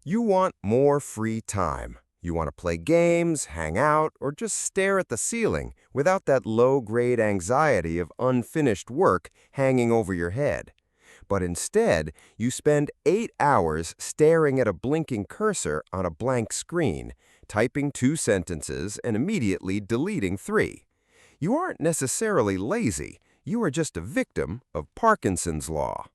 You want more free time. You want to play games, hang out, or just stare at the ceiling without that low-grade anxiety of unfinished work hanging over your head. But instead, you spend 8 hours staring at a blinking cursor on a blank screen, typing 2 sentences and immediately deleting 3. You aren't necessarily lazy. You are just a victim of Parkinson's law.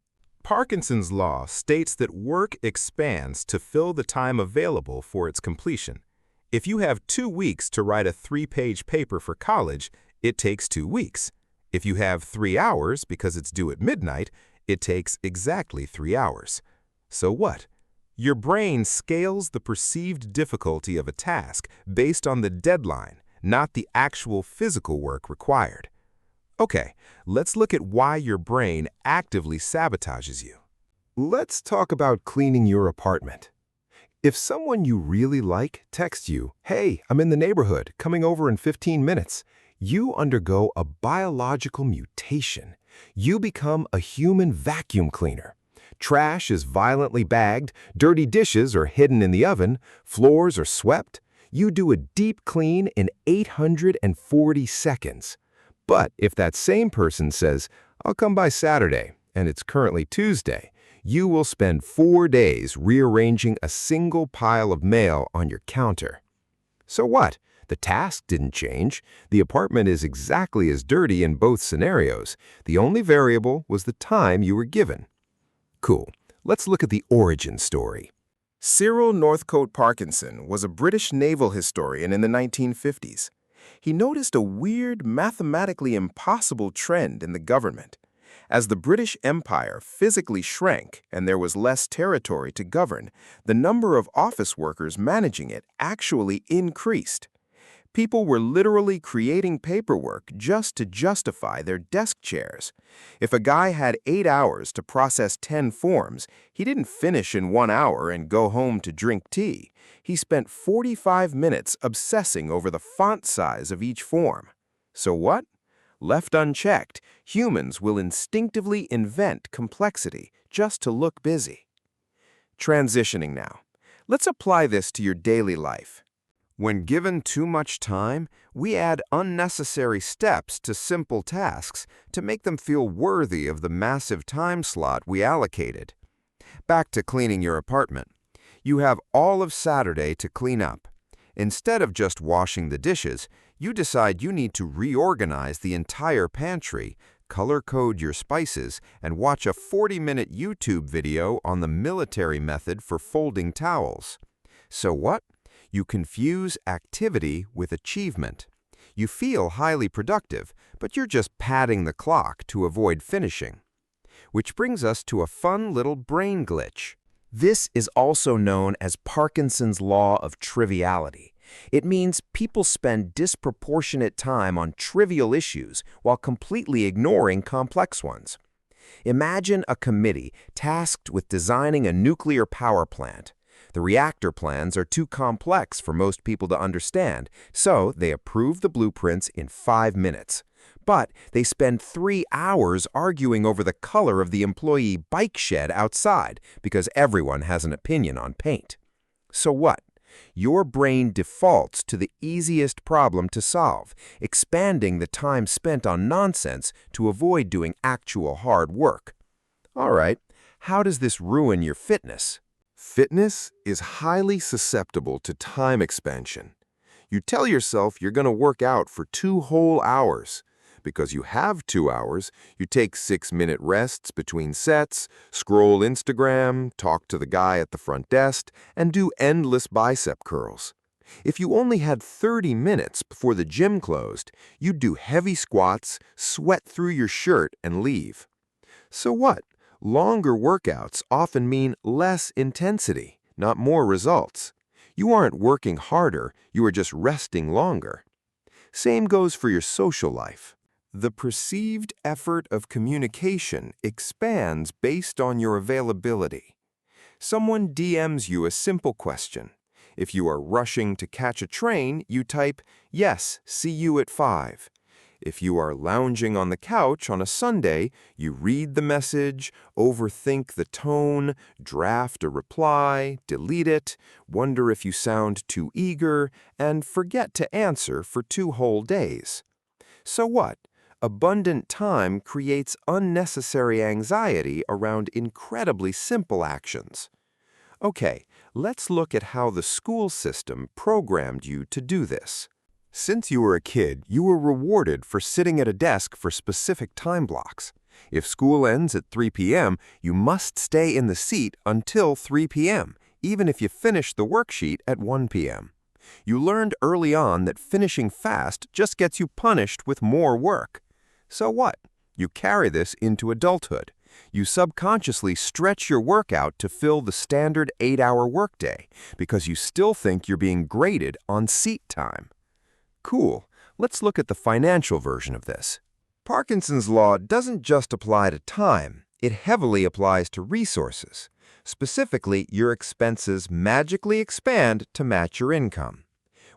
Parkinson's law states that work expands to fill the time available for its completion. If you have 2 weeks to write a 3-page paper for college, it takes 2 weeks. If you have 3 hours because it's due at midnight, it takes exactly 3 hours. So what? Your brain scales the perceived difficulty of a task based on the deadline, not the actual physical work required. Okay, let's look at why your brain actively sabotages you. Let's talk about cleaning your apartment. If someone you really like texts you, "Hey, I'm in the neighborhood, coming over in 15 minutes," you undergo a biological mutation. You become a human vacuum cleaner. Trash is violently bagged, dirty dishes are hidden in the oven, floors are swept. You do a deep clean in 840 seconds. But if that same person says, "I'll come by Saturday," and it's currently Tuesday, you will spend 4 days rearranging a single pile of mail on your counter. So what? The task didn't change. The apartment is exactly as dirty in both scenarios. The only variable was the time you were given. Cool. Let's look at the origin story. Cyril Northcote Parkinson was a British naval historian in the 1950s. He noticed a weird, mathematically impossible trend in the government. As the British Empire physically shrank and there was less territory to govern, the number of office workers managing it actually increased. People were literally creating paperwork just to justify their desk chairs. If a guy had 8 hours to process 10 forms, he didn't finish in 1 hour and go home to drink tea. He spent 45 minutes obsessing over the font size of each form. So what? Left unchecked, humans will instinctively invent complexity just to look busy. Transitioning now. Let's apply this to your daily life. When given too much time, we add unnecessary steps to simple tasks to make them feel worthy of the massive time slot we allocated. Back to cleaning your apartment. You have all of Saturday to clean up. Instead of just washing the dishes, you decide you need to reorganize the entire pantry, color-code your spices, and watch a 40-minute YouTube video on the military method for folding towels. So what? You confuse activity with achievement. You feel highly productive, but you're just padding the clock to avoid finishing. Which brings us to a fun little brain glitch. This is also known as Parkinson's law of triviality. It means people spend disproportionate time on trivial issues while completely ignoring complex ones. Imagine a committee tasked with designing a nuclear power plant. The reactor plans are too complex for most people to understand, so they approve the blueprints in 5 minutes. But they spend 3 hours arguing over the color of the employee bike shed outside because everyone has an opinion on paint. So what? Your brain defaults to the easiest problem to solve, expanding the time spent on nonsense to avoid doing actual hard work. All right, how does this ruin your fitness? Fitness is highly susceptible to time expansion. You tell yourself you're going to work out for 2 whole hours. Because you have 2 hours, you take 6-minute rests between sets, scroll Instagram, talk to the guy at the front desk, and do endless bicep curls. If you only had 30 minutes before the gym closed, you'd do heavy squats, sweat through your shirt, and leave. So what? Longer workouts often mean less intensity, not more results. You aren't working harder, you are just resting longer. Same goes for your social life. The perceived effort of communication expands based on your availability. Someone DMs you a simple question. If you are rushing to catch a train, you type, "Yes, see you at 5." If you are lounging on the couch on a Sunday, you read the message, overthink the tone, draft a reply, delete it, wonder if you sound too eager, and forget to answer for 2 whole days. So what? Abundant time creates unnecessary anxiety around incredibly simple actions. Okay, let's look at how the school system programmed you to do this. Since you were a kid, you were rewarded for sitting at a desk for specific time blocks. If school ends at 3 p.m., you must stay in the seat until 3 p.m., even if you finish the worksheet at 1 p.m. You learned early on that finishing fast just gets you punished with more work. So what? You carry this into adulthood. You subconsciously stretch your work out to fill the standard 8-hour workday because you still think you're being graded on seat time. Cool. Let's look at the financial version of this. Parkinson's law doesn't just apply to time. It heavily applies to resources. Specifically, your expenses magically expand to match your income.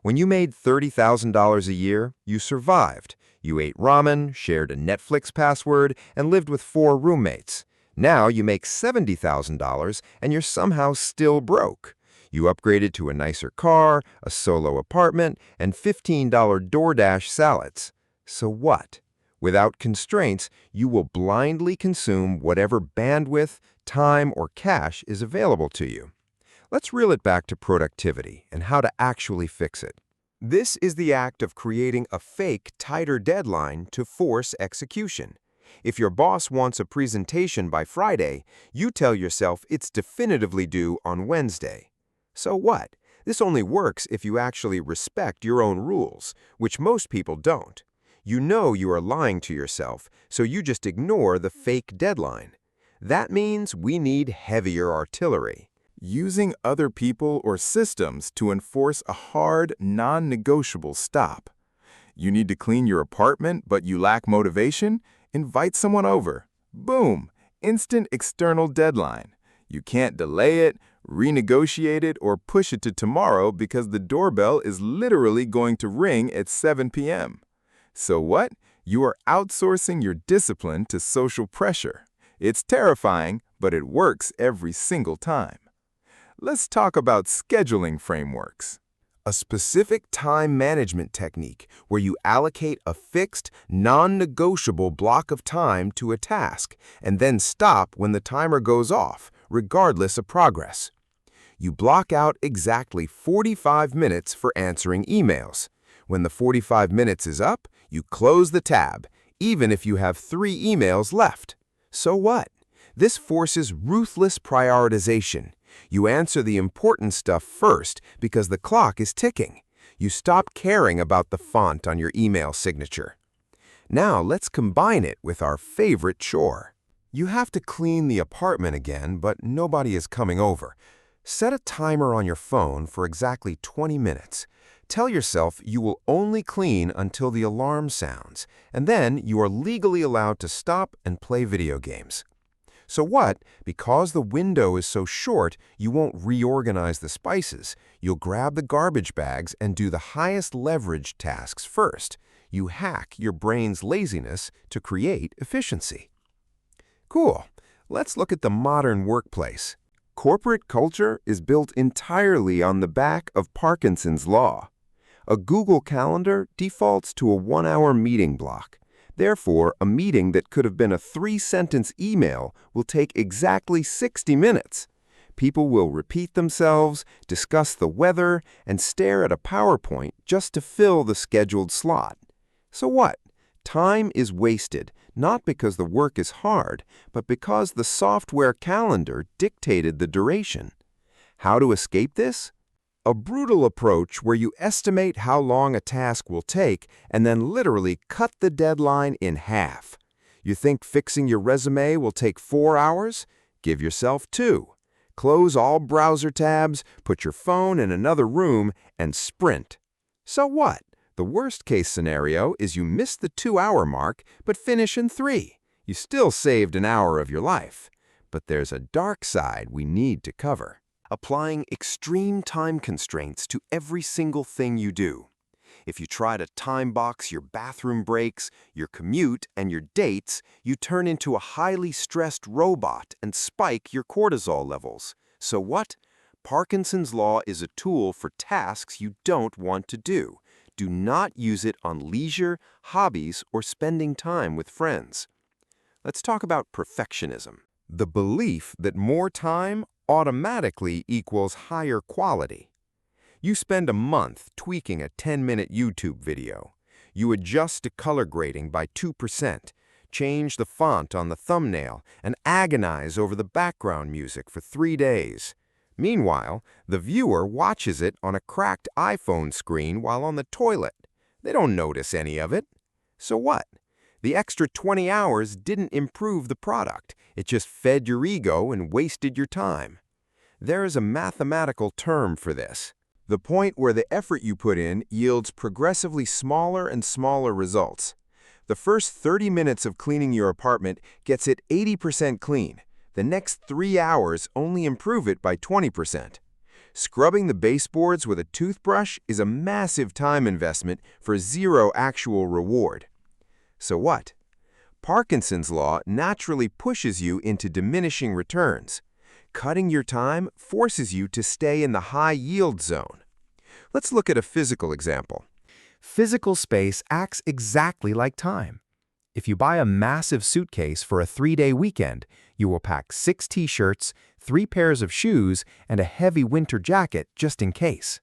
When you made $30,000 a year, you survived. You ate ramen, shared a Netflix password, and lived with 4 roommates. Now you make $70,000 and you're somehow still broke. You upgraded to a nicer car, a solo apartment, and $15 DoorDash salads. So what? Without constraints, you will blindly consume whatever bandwidth, time, or cash is available to you. Let's reel it back to productivity and how to actually fix it. This is the act of creating a fake, tighter deadline to force execution. If your boss wants a presentation by Friday, you tell yourself it's definitively due on Wednesday. So what? This only works if you actually respect your own rules, which most people don't. You know you are lying to yourself, so you just ignore the fake deadline. That means we need heavier artillery. Using other people or systems to enforce a hard, non-negotiable stop. You need to clean your apartment, but you lack motivation? Invite someone over. Boom! Instant external deadline. You can't delay it, renegotiate it, or push it to tomorrow because the doorbell is literally going to ring at 7 p.m. So what? You are outsourcing your discipline to social pressure. It's terrifying, but it works every single time. Let's talk about scheduling frameworks. A specific time management technique where you allocate a fixed, non-negotiable block of time to a task and then stop when the timer goes off, regardless of progress. You block out exactly 45 minutes for answering emails. When the 45 minutes is up, you close the tab, even if you have 3 emails left. So what? This forces ruthless prioritization. You answer the important stuff first because the clock is ticking. You stop caring about the font on your email signature. Now let's combine it with our favorite chore. You have to clean the apartment again, but nobody is coming over. Set a timer on your phone for exactly 20 minutes. Tell yourself you will only clean until the alarm sounds, and then you are legally allowed to stop and play video games. So what? Because the window is so short, you won't reorganize the spices. You'll grab the garbage bags and do the highest leverage tasks first. You hack your brain's laziness to create efficiency. Cool. Let's look at the modern workplace. Corporate culture is built entirely on the back of Parkinson's law. A Google Calendar defaults to a 1-hour meeting block. Therefore, a meeting that could have been a 3-sentence email will take exactly 60 minutes. People will repeat themselves, discuss the weather, and stare at a PowerPoint just to fill the scheduled slot. So what? Time is wasted, not because the work is hard, but because the software calendar dictated the duration. How to escape this? A brutal approach where you estimate how long a task will take and then literally cut the deadline in half. You think fixing your resume will take 4 hours? Give yourself 2. Close all browser tabs, put your phone in another room, and sprint. So what? The worst-case scenario is you miss the 2-hour mark but finish in 3. You still saved an hour of your life. But there's a dark side we need to cover. Applying extreme time constraints to every single thing you do. If you try to time box your bathroom breaks, your commute, and your dates, you turn into a highly stressed robot and spike your cortisol levels. So what? Parkinson's law is a tool for tasks you don't want to do. Do not use it on leisure, hobbies, or spending time with friends. Let's talk about perfectionism. The belief that more time automatically equals higher quality. You spend a month tweaking a 10-minute YouTube video. You adjust the color grading by 2%, change the font on the thumbnail, and agonize over the background music for 3 days. Meanwhile, the viewer watches it on a cracked iPhone screen while on the toilet. They don't notice any of it. So what? The extra 20 hours didn't improve the product. It just fed your ego and wasted your time. There is a mathematical term for this. The point where the effort you put in yields progressively smaller and smaller results. The first 30 minutes of cleaning your apartment gets it 80% clean. The next 3 hours only improve it by 20%. Scrubbing the baseboards with a toothbrush is a massive time investment for zero actual reward. So what? Parkinson's law naturally pushes you into diminishing returns. Cutting your time forces you to stay in the high-yield zone. Let's look at a physical example. Physical space acts exactly like time. If you buy a massive suitcase for a 3-day weekend, you will pack 6 t-shirts, 3 pairs of shoes, and a heavy winter jacket just in case.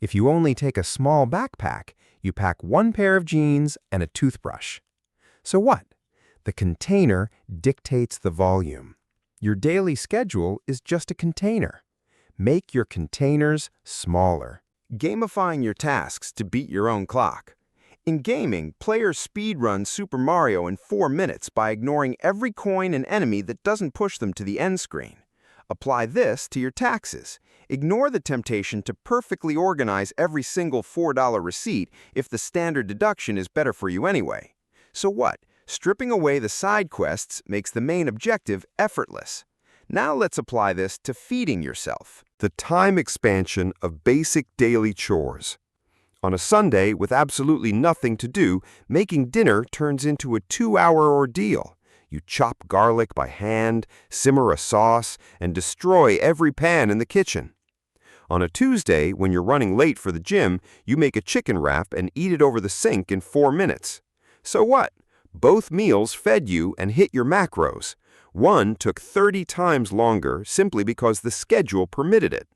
If you only take a small backpack, you pack 1 pair of jeans and a toothbrush. So what? The container dictates the volume. Your daily schedule is just a container. Make your containers smaller. Gamifying your tasks to beat your own clock. In gaming, players speedrun Super Mario in 4 minutes by ignoring every coin and enemy that doesn't push them to the end screen. Apply this to your taxes. Ignore the temptation to perfectly organize every single $4 receipt if the standard deduction is better for you anyway. So what? Stripping away the side quests makes the main objective effortless. Now let's apply this to feeding yourself. The time expansion of basic daily chores. On a Sunday, with absolutely nothing to do, making dinner turns into a 2-hour ordeal. You chop garlic by hand, simmer a sauce, and destroy every pan in the kitchen. On a Tuesday, when you're running late for the gym, you make a chicken wrap and eat it over the sink in 4 minutes. So what? Both meals fed you and hit your macros. One took 30 times longer simply because the schedule permitted it.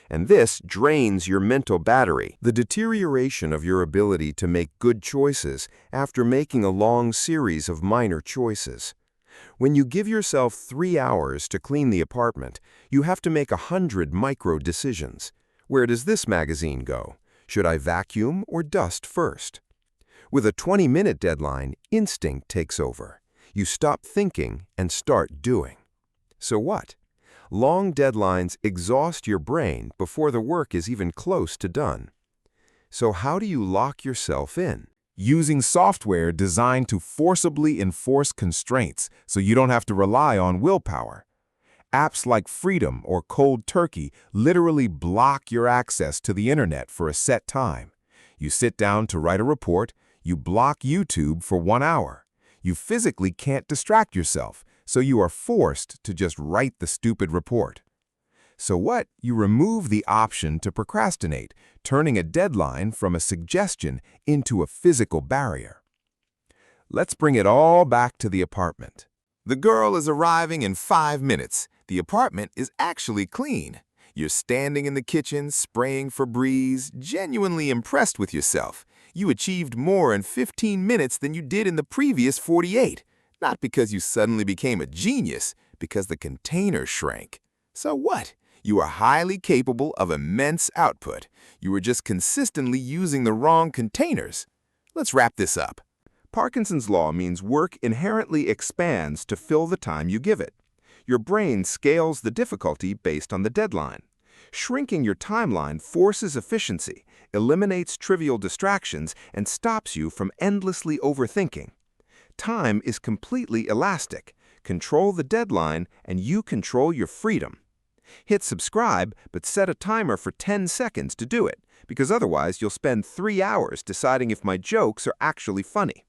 And this drains your mental battery. The deterioration of your ability to make good choices after making a long series of minor choices. When you give yourself 3 hours to clean the apartment, you have to make 100 micro decisions. Where does this magazine go? Should I vacuum or dust first? With a 20-minute deadline, instinct takes over. You stop thinking and start doing. So what? Long deadlines exhaust your brain before the work is even close to done. So how do you lock yourself in? Using software designed to forcibly enforce constraints so you don't have to rely on willpower. Apps like Freedom or Cold Turkey literally block your access to the internet for a set time. You sit down to write a report, you block YouTube for 1 hour. You physically can't distract yourself, so you are forced to just write the stupid report. So what? You remove the option to procrastinate, turning a deadline from a suggestion into a physical barrier. Let's bring it all back to the apartment. The girl is arriving in 5 minutes. The apartment is actually clean. You're standing in the kitchen, spraying Febreze, genuinely impressed with yourself. You achieved more in 15 minutes than you did in the previous 48. Not because you suddenly became a genius, because the container shrank. So what? You are highly capable of immense output. You were just consistently using the wrong containers. Let's wrap this up. Parkinson's law means work inherently expands to fill the time you give it. Your brain scales the difficulty based on the deadline. Shrinking your timeline forces efficiency, eliminates trivial distractions, and stops you from endlessly overthinking. Time is completely elastic. Control the deadline, and you control your freedom. Hit subscribe, but set a timer for 10 seconds to do it, because otherwise you'll spend 3 hours deciding if my jokes are actually funny.